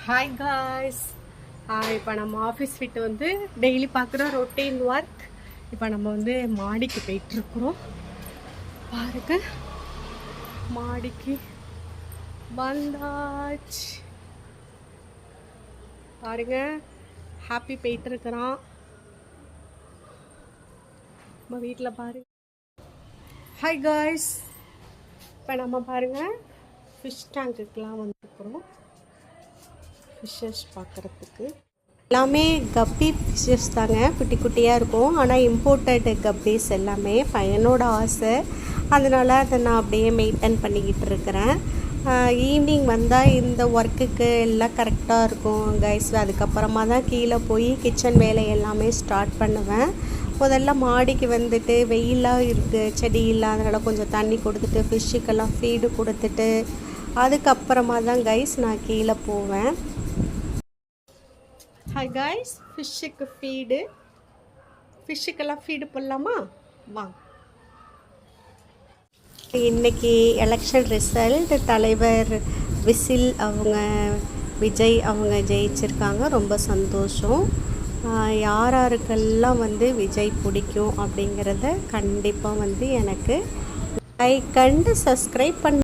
Hi guys. இப்போ நம்ம office விட்டு வந்து டெய்லி பார்க்குற ரொட்டீன் ஒர்க். இப்போ நம்ம வந்து மாடிக்கு போயிட்டுருக்குறோம். பாருங்க, மாடிக்கு வந்தாச்சு. பாருங்க, ஹாப்பி போயிட்டுருக்குறான் நம்ம வீட்டில். பாருங்க. Hi guys. இப்போ நம்ம பாருங்கள் ஃபிஷ் டேங்க்குக்கெலாம் வந்துருக்குறோம். ஃபிஷ்ஷஸ் பார்க்குறதுக்கு எல்லாமே கப்பி ஃபிஷ்ஷஸ் தாங்க, குட்டி குட்டியாக இருக்கும். ஆனால் இம்போர்ட்டட் கப்பீஸ் எல்லாமே. பையனோட ஆசை, அதனால் அதை நான் அப்படியே மெயின்டைன் பண்ணிக்கிட்டு இருக்கிறேன். ஈவினிங் வந்தால் இந்த ஒர்க்குக்கு எல்லாம் கரெக்டாக இருக்கும் கைஸ். அதுக்கப்புறமா தான் கீழே போய் கிச்சன் வேலை எல்லாமே ஸ்டார்ட் பண்ணுவேன். முதல்ல மாடிக்கு வந்துட்டு வெயிலாக இருக்குது, செடி இல்லாதனால கொஞ்சம் தண்ணி கொடுத்துட்டு ஃபிஷ்ஷுக்கெல்லாம் ஃபீடு கொடுத்துட்டு அதுக்கப்புறமா தான் கைஸ் நான் கீழே போவேன். ஹாய் கைஸ், ஃபிஷ்ஷுக்கெல்லாம் ஃபீடு போடலாமா? வாங்க. இன்றைக்கி எலெக்ஷன் ரிசல்ட், தலைவர் விஜய் அவங்க ஜெயிச்சிருக்காங்க. ரொம்ப சந்தோஷம். யாருக்கெல்லாம் வந்து விஜய் பிடிக்கும் அப்படிங்கிறத கண்டிப்பாக வந்து எனக்கு லைக் அண்ட் சப்ஸ்கிரைப் பண்ண